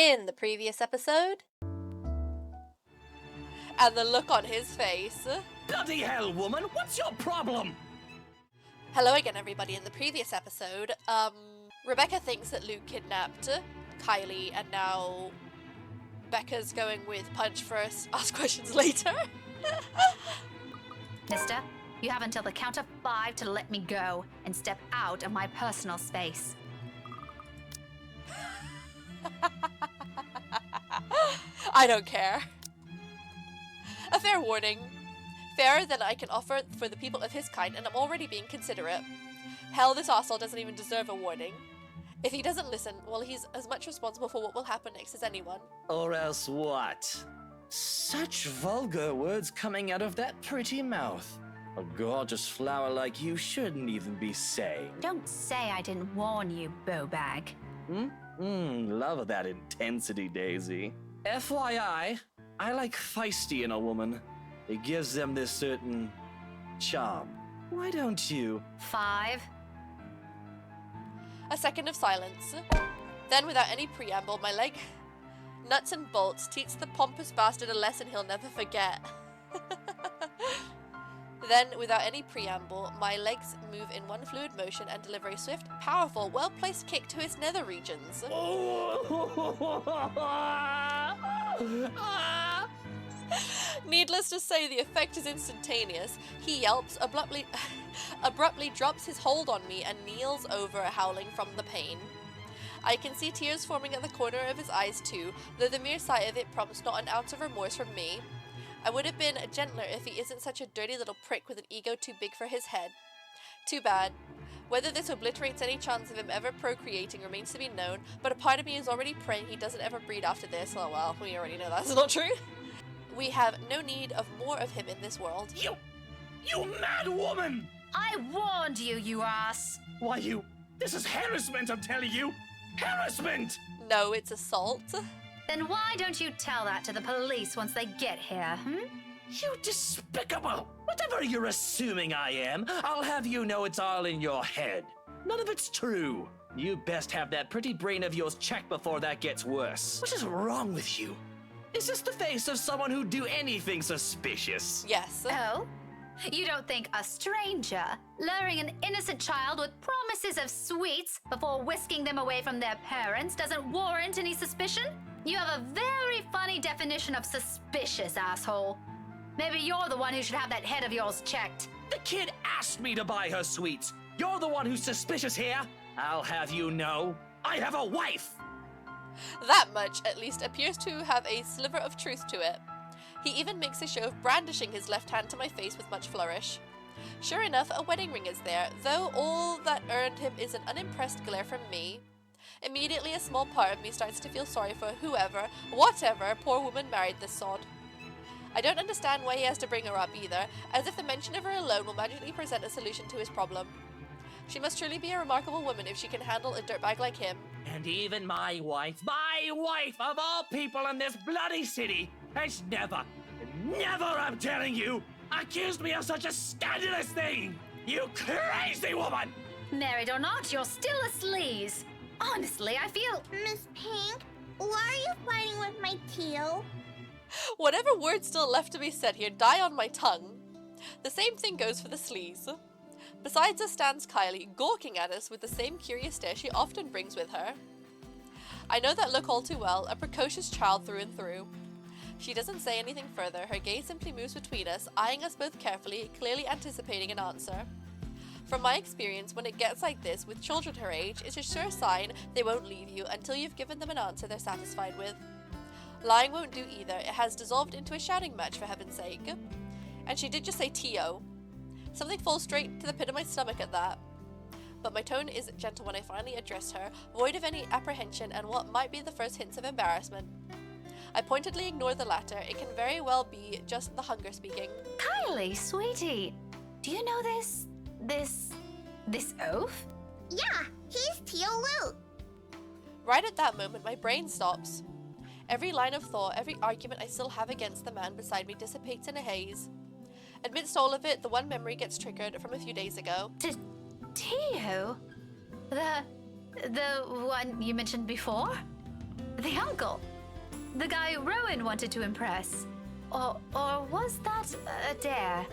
In the previous episode, and the look on his face. Bloody hell, woman, what's your problem? Hello again, everybody. In the previous episode, Rebecca thinks that Luke kidnapped Kylie, and now Becca's going with punch first, ask questions later. Mister, you have until the count of 5 to let me go and step out of my personal space. I don't care. A fair warning. Fairer than I can offer for the people of his kind, and I'm already being considerate. Hell, this arsehole doesn't even deserve a warning. If he doesn't listen, well, he's as much responsible for what will happen next as anyone. Or else what? Such vulgar words coming out of that pretty mouth. A gorgeous flower like you shouldn't even be saying. Don't say I didn't warn you, Bowbag. Love that intensity, Daisy. FYI, I like feisty in a woman. It gives them this certain charm. Why don't you? 5. A second of silence. Then, without any preamble, my leg, nuts and bolts, teach the pompous bastard a lesson he'll never forget. Then, without any preamble, my legs move in one fluid motion and deliver a swift, powerful, well-placed kick to his nether regions. Needless to say, the effect is instantaneous. He yelps, abruptly drops his hold on me and kneels over, howling from the pain. I can see tears forming at the corner of his eyes too, though the mere sight of it prompts not an ounce of remorse from me. I would have been gentler if he isn't such a dirty little prick with an ego too big for his head. Too bad. Whether this obliterates any chance of him ever procreating remains to be known, but a part of me is already praying he doesn't ever breed after this. Oh well, we already know that's not true. We have no need of more of him in this world. You mad woman! I warned you, you ass! Why this is harassment, I'm telling you! Harassment! No, it's assault. Then why don't you tell that to the police once they get here, You despicable! Whatever you're assuming I am, I'll have you know it's all in your head. None of it's true. You best have that pretty brain of yours checked before that gets worse. What is wrong with you? Is this the face of someone who'd do anything suspicious? Yes. Oh? You don't think a stranger luring an innocent child with promises of sweets before whisking them away from their parents doesn't warrant any suspicion? You have a very funny definition of suspicious, asshole. Maybe you're the one who should have that head of yours checked. The kid asked me to buy her sweets. You're the one who's suspicious here. I'll have you know, I have a wife. That much, at least, appears to have a sliver of truth to it. He even makes a show of brandishing his left hand to my face with much flourish. Sure enough, a wedding ring is there, though all that earned him is an unimpressed glare from me. Immediately, a small part of me starts to feel sorry for whatever poor woman married this sod. I don't understand why he has to bring her up either, as if the mention of her alone will magically present a solution to his problem. She must truly be a remarkable woman if she can handle a dirtbag like him. And even my wife of all people in this bloody city, has never, I'm telling you, accused me of such a scandalous thing! You crazy woman! Married or not, you're still a sleaze. Honestly, I feel... Miss Pink, why are you fighting with my tail? Whatever words still left to be said here die on my tongue. The same thing goes for the sleaze. Besides us stands Kylie, gawking at us with the same curious stare she often brings with her. I know that look all too well, a precocious child through and through. She doesn't say anything further, her gaze simply moves between us, eyeing us both carefully, clearly anticipating an answer. From my experience, when it gets like this with children her age, it's a sure sign they won't leave you until you've given them an answer they're satisfied with. Lying won't do either, it has dissolved into a shouting match for heaven's sake. And she did just say T.O. Something falls straight to the pit of my stomach at that. But my tone is gentle when I finally address her, void of any apprehension and what might be the first hints of embarrassment. I pointedly ignore the latter, it can very well be just the hunger speaking. Kylie, sweetie, do you know this oaf? Yeah, he's Tio Luke. Right at that moment, my brain stops. Every line of thought, every argument I still have against the man beside me dissipates in a haze. Amidst all of it, the one memory gets triggered from a few days ago. Tio? The one you mentioned before? The uncle? The guy Rowan wanted to impress? Or was that a dare?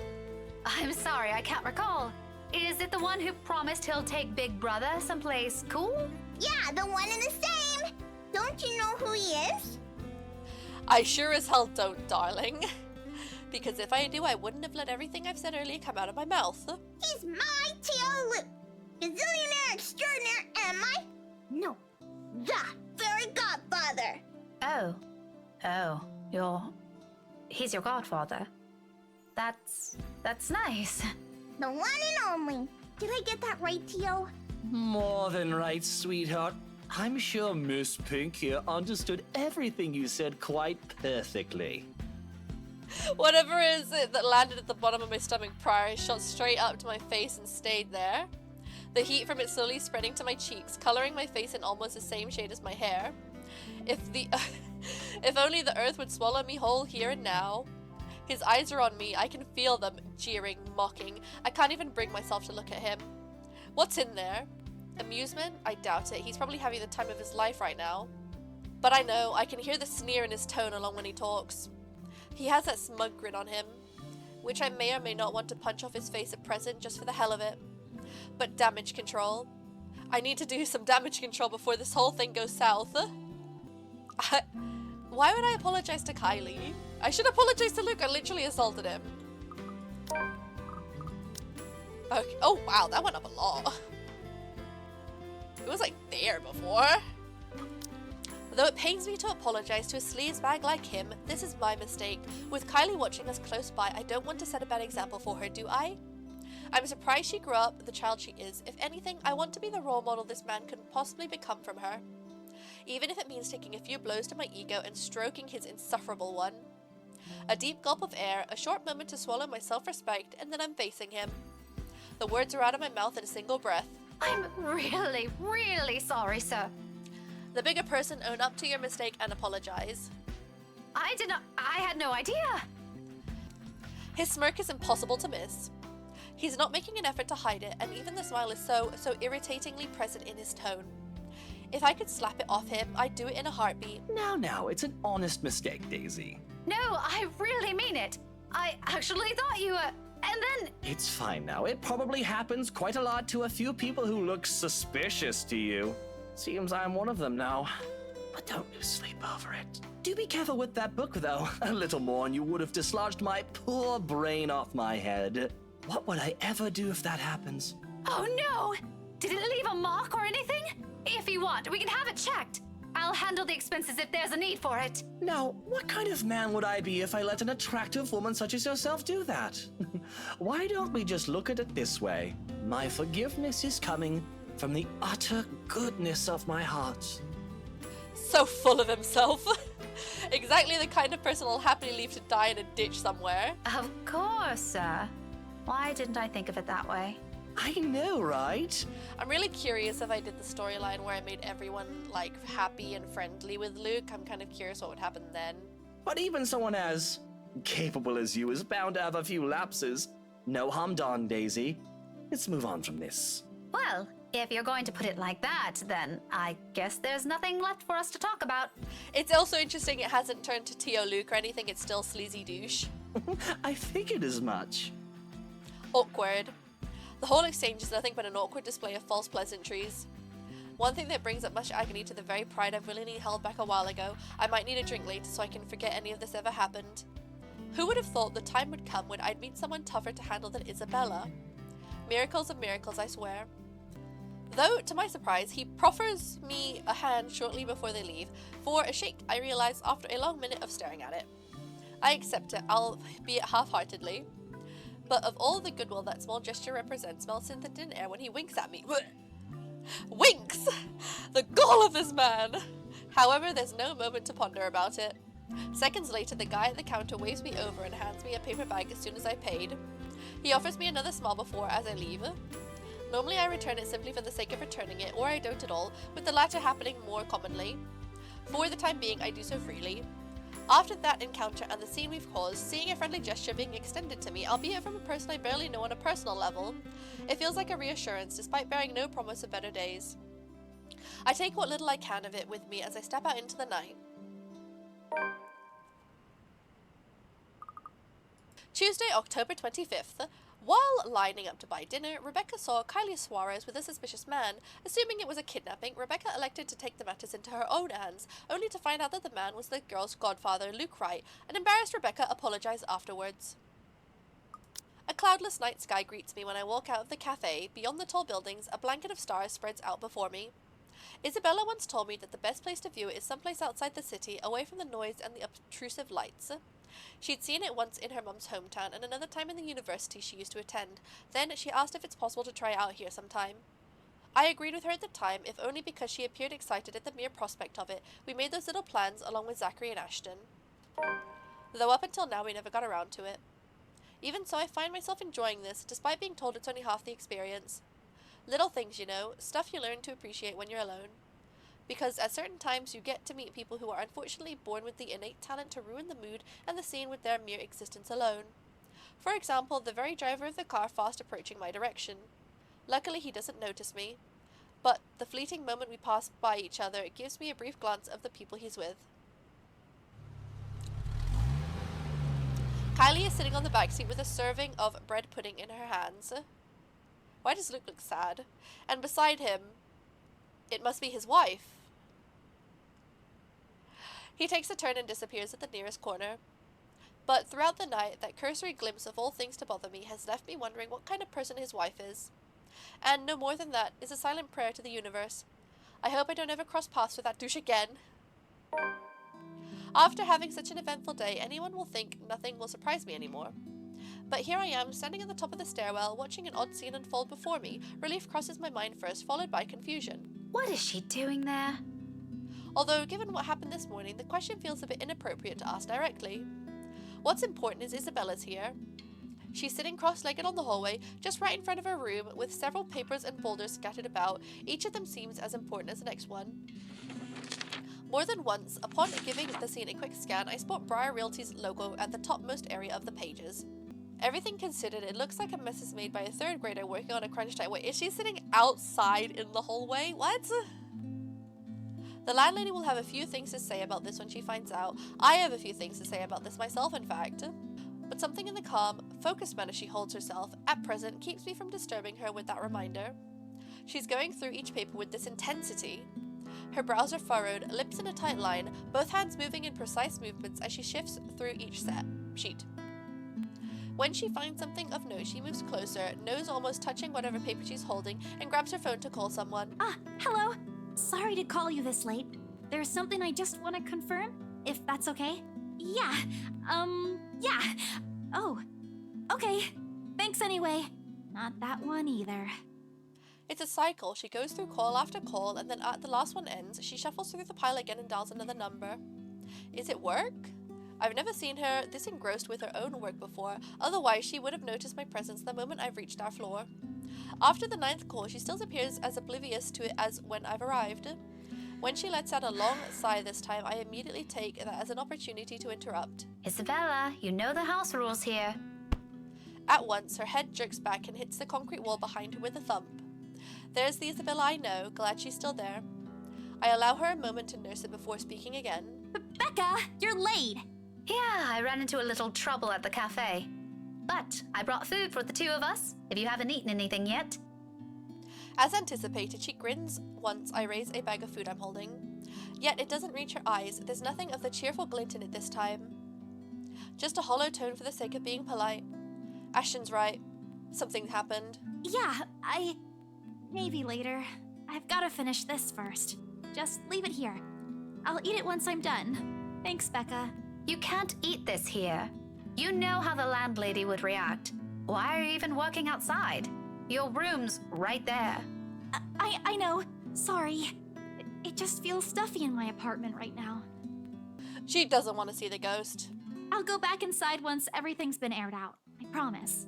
I'm sorry, I can't recall. Is it the one who promised he'll take Big Brother someplace cool? Yeah, the one and the same. Don't you know who he is? I sure as hell don't, darling. Because if I do, I wouldn't have let everything I've said earlier come out of my mouth. He's my T.O. Luke, gazillionaire extraordinaire, and no, the fairy godfather. He's your godfather. That's nice. The one and only. Did I get that right, T.O.? More than right, sweetheart. I'm sure Miss Pink here understood everything you said quite perfectly. Whatever is it that landed at the bottom of my stomach prior shot straight up to my face and stayed there. The heat from it slowly spreading to my cheeks, coloring my face in almost the same shade as my hair. If only the earth would swallow me whole here and now. His eyes are on me. I can feel them, jeering, mocking. I can't even bring myself to look at him. What's in there? Amusement? I doubt it. He's probably having the time of his life right now. But I know, I can hear the sneer in his tone along when he talks. He has that smug grin on him, which I may or may not want to punch off his face at present just for the hell of it. But damage control. I need to do some damage control before this whole thing goes south. Why would I apologize to Kylie? I should apologize to Luke. I literally assaulted him. Okay. Oh wow, that went up a lot. It was like there before. Though it pains me to apologize to a sleazebag like him, this is my mistake. With Kylie watching us close by, I don't want to set a bad example for her, do I? I'm surprised she grew up the child she is. If anything, I want to be the role model this man could possibly become from her. Even if it means taking a few blows to my ego and stroking his insufferable one. A deep gulp of air, a short moment to swallow my self-respect, and then I'm facing him. The words are out of my mouth in a single breath. I'm really, really sorry, sir. The bigger person, own up to your mistake and apologize. I had no idea. His smirk is impossible to miss. He's not making an effort to hide it, and even the smile is so irritatingly present in his tone. If I could slap it off him, I'd do it in a heartbeat. Now, it's an honest mistake, Daisy. No, I really mean it. I actually thought you were... And then... It's fine now. It probably happens quite a lot to a few people who look suspicious to you. Seems I'm one of them now. But don't lose sleep over it. Do be careful with that book, though. A little more and you would have dislodged my poor brain off my head. What would I ever do if that happens? Oh no! Did it leave a mark or anything? If you want, we can have it checked. I'll handle the expenses if there's a need for it. Now, what kind of man would I be if I let an attractive woman such as yourself do that? Why don't we just look at it this way? My forgiveness is coming from the utter goodness of my heart. So full of himself. Exactly the kind of person I'll happily leave to die in a ditch somewhere. Of course, sir. Why didn't I think of it that way? I know, right? I'm really curious if I did the storyline where I made everyone, like, happy and friendly with Luke. I'm kind of curious what would happen then. But even someone as capable as you is bound to have a few lapses. No harm done, Daisy. Let's move on from this. Well, if you're going to put it like that, then I guess there's nothing left for us to talk about. It's also interesting it hasn't turned to T.O. Luke or anything. It's still sleazy douche. I figured as much. Awkward. The whole exchange is nothing but an awkward display of false pleasantries. One thing that brings up much agony to the very pride I've willingly held back a while ago. I might need a drink later so I can forget any of this ever happened. Who would have thought the time would come when I'd meet someone tougher to handle than Isabella? Miracles of miracles, I swear. Though, to my surprise, he proffers me a hand shortly before they leave. For a shake, I realise after a long minute of staring at it. I accept it, albeit half-heartedly. But of all the goodwill that small gesture represents melts in the thin air when he winks at me. Winks! The gall of this man! However, there's no moment to ponder about it. Seconds later, the guy at the counter waves me over and hands me a paper bag as soon as I paid. He offers me another smile before as I leave. Normally I return it simply for the sake of returning it, or I don't at all, with the latter happening more commonly. For the time being, I do so freely. After that encounter and the scene we've caused, seeing a friendly gesture being extended to me, albeit from a person I barely know on a personal level, it feels like a reassurance despite bearing no promise of better days. I take what little I can of it with me as I step out into the night. Tuesday, October 25th. While lining up to buy dinner, Rebecca saw Kylie Suarez with a suspicious man. Assuming it was a kidnapping, Rebecca elected to take the matters into her own hands, only to find out that the man was the girl's godfather, Luke Wright. An embarrassed Rebecca apologized afterwards. A cloudless night sky greets me when I walk out of the cafe. Beyond the tall buildings, a blanket of stars spreads out before me. Isabella once told me that the best place to view it is someplace outside the city, away from the noise and the obtrusive lights. She'd seen it once in her mum's hometown and another time in the university she used to attend. Then she asked if it's possible to try it out here sometime. I agreed with her at the time, if only because she appeared excited at the mere prospect of it. We made those little plans along with Zachary and Ashton. Though up until now we never got around to it. Even so, I find myself enjoying this, despite being told it's only half the experience. Little things, you know, stuff you learn to appreciate when you're alone. Because at certain times you get to meet people who are unfortunately born with the innate talent to ruin the mood and the scene with their mere existence alone. For example, the very driver of the car fast approaching my direction. Luckily he doesn't notice me, but the fleeting moment we pass by each other gives me a brief glance of the people he's with. Kylie is sitting on the backseat with a serving of bread pudding in her hands. Why does Luke look sad? And beside him, it must be his wife. He takes a turn and disappears at the nearest corner. But throughout the night, that cursory glimpse of all things to bother me has left me wondering what kind of person his wife is. And no more than that is a silent prayer to the universe. I hope I don't ever cross paths with that douche again. After having such an eventful day, anyone will think nothing will surprise me anymore. But here I am, standing at the top of the stairwell, watching an odd scene unfold before me. Relief crosses my mind first, followed by confusion. What is she doing there? Although, given what happened this morning, the question feels a bit inappropriate to ask directly. What's important is Isabella's here. She's sitting cross-legged on the hallway, just right in front of her room, with several papers and folders scattered about. Each of them seems as important as the next one. More than once, upon giving the scene a quick scan, I spot Briar Realty's logo at the topmost area of the pages. Everything considered, it looks like a mess is made by a third grader working on a crunch time. Wait, is she sitting outside in the hallway? What? The landlady will have a few things to say about this when she finds out. I have a few things to say about this myself, in fact. But something in the calm, focused manner she holds herself, at present, keeps me from disturbing her with that reminder. She's going through each paper with this intensity. Her brows are furrowed, lips in a tight line, both hands moving in precise movements as she shifts through each sheet. When she finds something of note, she moves closer, nose almost touching whatever paper she's holding, and grabs her phone to call someone. Hello. Sorry to call you this late. There's something I just want to confirm, if that's okay. Yeah. Oh, okay. Thanks anyway. Not that one either. It's a cycle. She goes through call after call, and then at the last one ends, she shuffles through the pile again and dials another number. Is it work? I've never seen her this engrossed with her own work before, otherwise she would have noticed my presence the moment I've reached our floor. After the 9th call, she still appears as oblivious to it as when I've arrived. When she lets out a long sigh this time, I immediately take that as an opportunity to interrupt. Isabella, you know the house rules here. At once, her head jerks back and hits the concrete wall behind her with a thump. There's the Isabella I know, glad she's still there. I allow her a moment to nurse it before speaking again. Becca, you're late. Yeah, I ran into a little trouble at the cafe. But I brought food for the two of us, if you haven't eaten anything yet. As anticipated, she grins once I raise a bag of food I'm holding. Yet it doesn't reach her eyes. There's nothing of the cheerful glint in it this time. Just a hollow tone for the sake of being polite. Ashton's right. Something happened. Yeah, maybe later. I've got to finish this first. Just leave it here. I'll eat it once I'm done. Thanks, Becca. You can't eat this here. You know how the landlady would react. Why are you even working outside? Your room's right there. I know. Sorry. It just feels stuffy in my apartment right now. She doesn't want to see the ghost. I'll go back inside once everything's been aired out. I promise.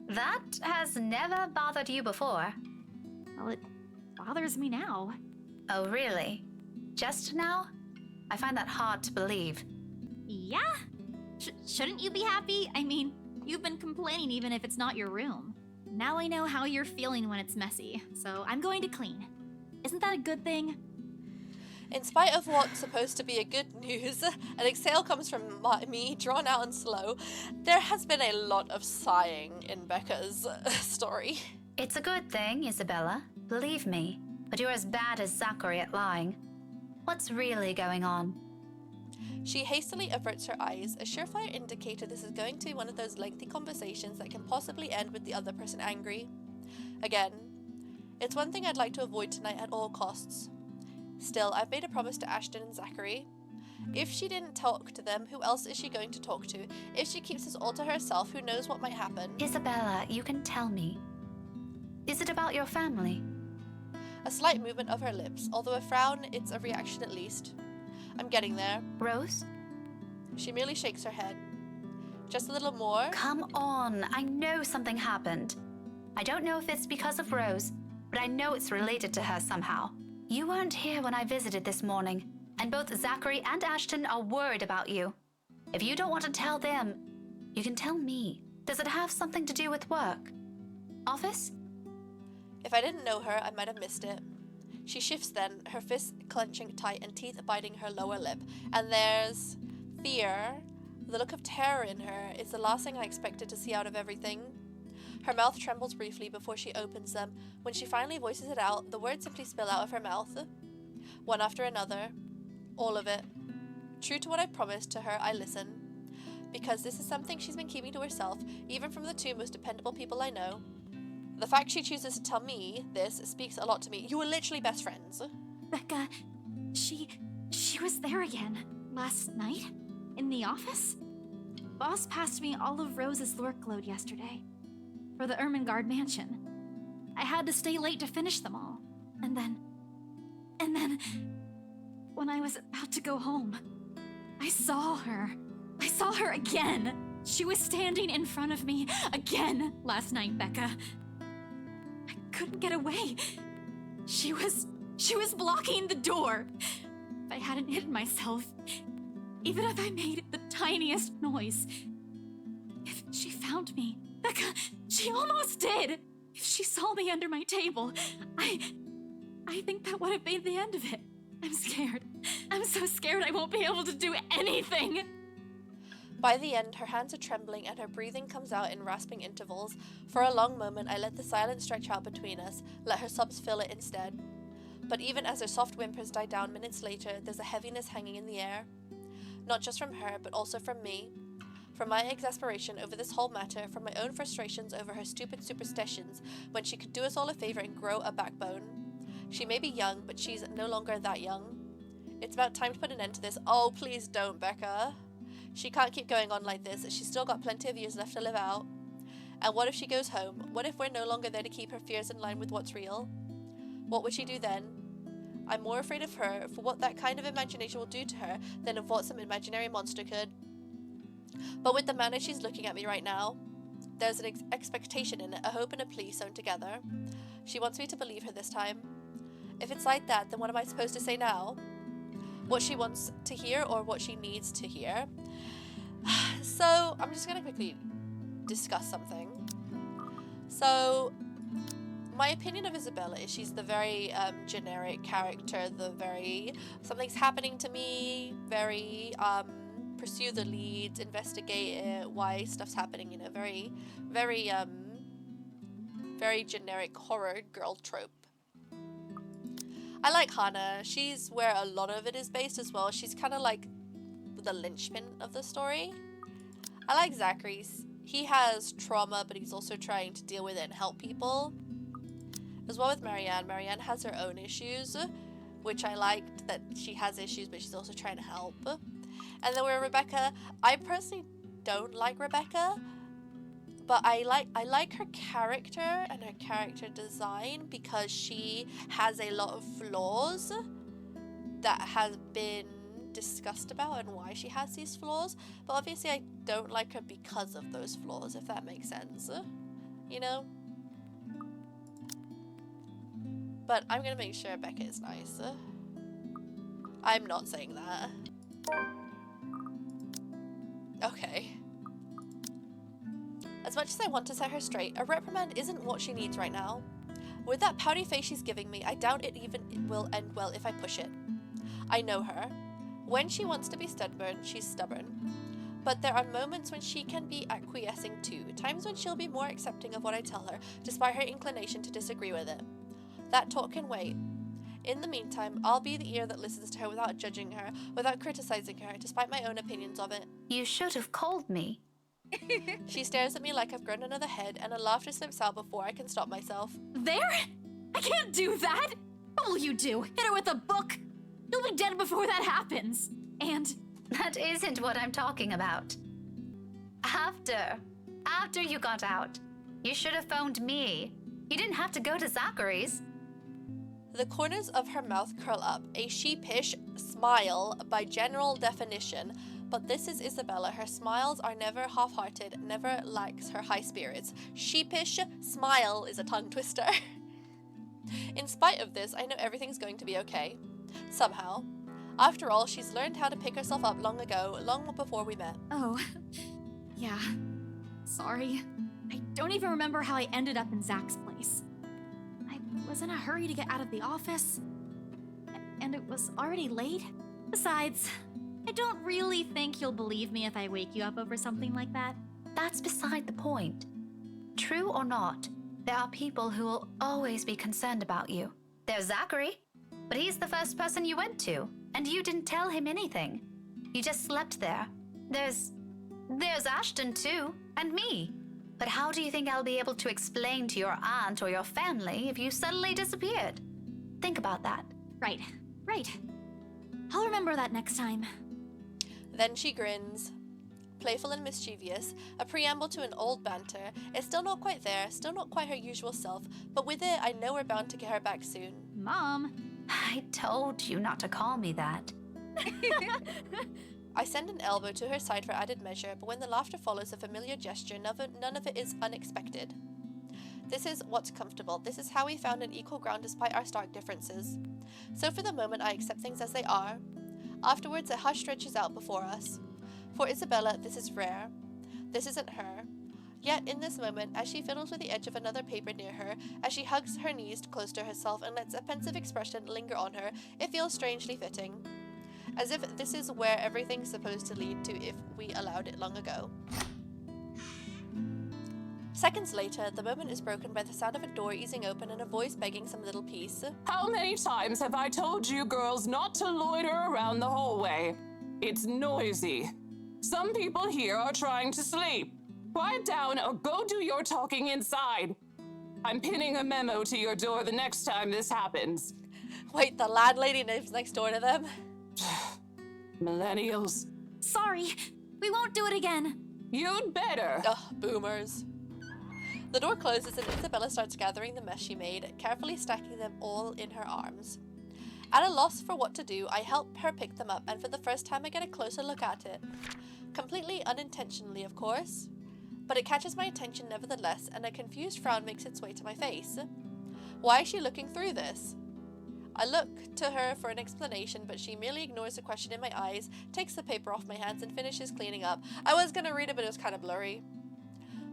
That has never bothered you before. Well, it bothers me now. Oh, really? Just now? I find that hard to believe. Yeah? Shouldn't you be happy? I mean, you've been complaining even if it's not your room. Now I know how you're feeling when it's messy, so I'm going to clean. Isn't that a good thing? In spite of what's supposed to be a good news, an exhale comes from me, drawn out and slow. There has been a lot of sighing in Becca's story. It's a good thing, Isabella. Believe me. But you're as bad as Zachary at lying. What's really going on? She hastily averts her eyes, a surefire indicator this is going to be one of those lengthy conversations that can possibly end with the other person angry. Again, it's one thing I'd like to avoid tonight at all costs. Still, I've made a promise to Ashton and Zachary. If she didn't talk to them, who else is she going to talk to? If she keeps this all to herself, who knows what might happen? Isabella, you can tell me. Is it about your family? A slight movement of her lips, although a frown, it's a reaction at least. I'm getting there. Rose? She merely shakes her head. Just a little more. Come on, I know something happened. I don't know if it's because of Rose, but I know it's related to her somehow. You weren't here when I visited this morning, and both Zachary and Ashton are worried about you. If you don't want to tell them, you can tell me. Does it have something to do with work? Office? If I didn't know her, I might have missed it. She shifts then, her fists clenching tight and teeth biting her lower lip. And there's fear. The look of terror in her is the last thing I expected to see out of everything. Her mouth trembles briefly before she opens them. When she finally voices it out, the words simply spill out of her mouth. One after another. All of it. True to what I promised to her, I listen. Because this is something she's been keeping to herself, even from the two most dependable people I know. The fact she chooses to tell me this speaks a lot to me. You were literally best friends. Becca, she was there again. Last night? In the office? Boss passed me all of Rose's workload yesterday. For the Ermengarde mansion. I had to stay late to finish them all. And then, when I was about to go home, I saw her. I saw her again. She was standing in front of me again last night, Becca. I couldn't get away. She was blocking the door. If I hadn't hidden myself, even if I made the tiniest noise, if she found me, Becca, she almost did. If she saw me under my table, I think that would have been the end of it. I'm scared. I'm so scared I won't be able to do anything. By the end, her hands are trembling and her breathing comes out in rasping intervals. For a long moment, I let the silence stretch out between us, let her sobs fill it instead. But even as her soft whimpers die down minutes later, there's a heaviness hanging in the air. Not just from her, but also from me. From my exasperation over this whole matter, from my own frustrations over her stupid superstitions, when she could do us all a favor and grow a backbone. She may be young, but she's no longer that young. It's about time to put an end to this. Oh, please don't, Becca. She can't keep going on like this. She's still got plenty of years left to live out. And what if she goes home? What if we're no longer there to keep her fears in line with what's real? What would she do then? I'm more afraid of her for what that kind of imagination will do to her than of what some imaginary monster could. But with the manner she's looking at me right now, there's an expectation in it, a hope and a plea sewn together. She wants me to believe her this time. If it's like that, then what am I supposed to say now? What she wants to hear or what she needs to hear? So, I'm just going to quickly discuss something. So, my opinion of Isabella is she's the very generic character, the very something's happening to me, very pursue the leads, investigate it, why stuff's happening, you know, very generic horror girl trope. I like Hannah. She's where a lot of it is based as well. She's kind of like the linchpin of the story. I like Zachary. He has trauma, but he's also trying to deal with it and help people. As well with Marianne. Marianne has her own issues, which I liked that she has issues, but she's also trying to help. And then we're Rebecca. I personally don't like Rebecca, but I like her character and her character design because she has a lot of flaws that has been discussed about and why she has these flaws. But obviously I don't like her because of those flaws, if that makes sense. You know? But I'm gonna make sure Becca is nice. I'm not saying that. Okay. As much as I want to set her straight, a reprimand isn't what she needs right now. With that pouty face she's giving me, I doubt it even will end well if I push it. I know her. When she wants to be stubborn, she's stubborn. But there are moments when she can be acquiescing too, times when she'll be more accepting of what I tell her, despite her inclination to disagree with it. That talk can wait. In the meantime, I'll be the ear that listens to her without judging her, without criticizing her, despite my own opinions of it. You should have called me. She stares at me like I've grown another head, and a laughter slips out before I can stop myself. There? I can't do that! What will you do? Hit her with a book? You'll be dead before that happens. And That isn't what I'm talking about. After you got out, you should have phoned me. You didn't have to go to Zachary's. The corners of her mouth curl up, a sheepish smile by general definition. But this is Isabella. Her smiles are never half-hearted, never lacks her high spirits. Sheepish smile is a tongue twister. In spite of this, I know everything's going to be okay. Somehow. After all, she's learned how to pick herself up long ago, long before we met. oh, yeah. Sorry. I don't even remember how I ended up in Zach's place. I was in a hurry to get out of the office, and it was already late. Besides, I don't really think you'll believe me if I wake you up over something like that. That's beside the point. True or not, there are people who will always be concerned about you. There's Zachary, but he's the first person you went to, and you didn't tell him anything. You just slept there. There's Ashton too, and me. But how do you think I'll be able to explain to your aunt or your family if you suddenly disappeared? Think about that. Right. I'll remember that next time. Then she grins. Playful and mischievous, a preamble to an old banter. It's still not quite there, still not quite her usual self, but with it, I know we're bound to get her back soon. Mom. I told you not to call me that. I send an elbow to her side for added measure, but when the laughter follows a familiar gesture, none of it is unexpected. This is what's comfortable. This is how we found an equal ground despite our stark differences. So for the moment, I accept things as they are. Afterwards, a hush stretches out before us. For Isabella, this is rare. This isn't her. Yet, in this moment, as she fiddles with the edge of another paper near her, as she hugs her knees close to herself and lets a pensive expression linger on her, it feels strangely fitting. As if this is where everything's supposed to lead to if we allowed it long ago. Seconds later, the moment is broken by the sound of a door easing open and a voice begging some little piece. How many times have I told you girls not to loiter around the hallway? It's noisy. Some people here are trying to sleep. Quiet down or go do your talking inside. I'm pinning a memo to your door the next time this happens. Wait, the landlady lives next door to them? Millennials. Sorry. We won't do it again. You'd better. Ugh, boomers. The door closes and Isabella starts gathering the mess she made, carefully stacking them all in her arms. At a loss for what to do, I help her pick them up, and for the first time I get a closer look at it. Completely unintentionally, of course. But it catches my attention nevertheless, and a confused frown makes its way to my face. Why is she looking through this? I look to her for an explanation, but she merely ignores the question in my eyes, takes the paper off my hands, and finishes cleaning up. I was gonna read it, but it was kind of blurry.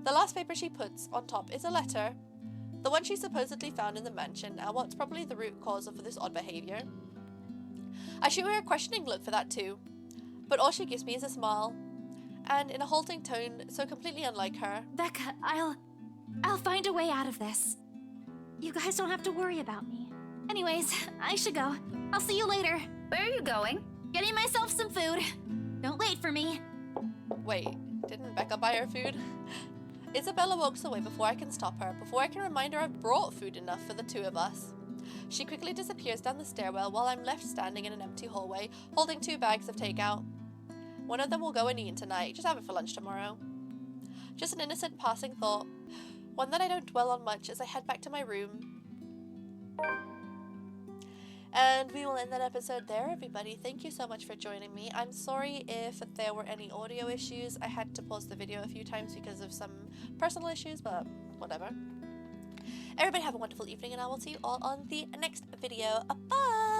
The last paper she puts on top is a letter. The one she supposedly found in the mansion, and what's probably the root cause of this odd behavior. I shoot her a questioning look for that too, but all she gives me is a smile. And in a halting tone, so completely unlike her. Becca, I'll find a way out of this. You guys don't have to worry about me. Anyways, I should go. I'll see you later. Where are you going? Getting myself some food. Don't wait for me. Wait, didn't Becca buy her food? Isabella walks away before I can stop her, before I can remind her I've brought food enough for the two of us. She quickly disappears down the stairwell while I'm left standing in an empty hallway, holding 2 bags of takeout. One of them will go and eat tonight, just have it for lunch tomorrow. Just an innocent passing thought, one that I don't dwell on much as I head back to my room. And we will end that episode there, everybody. Thank you so much for joining me. I'm sorry if there were any audio issues. I had to pause the video a few times because of some personal issues, but whatever. Everybody have a wonderful evening, and I will see you all on the next video. Bye!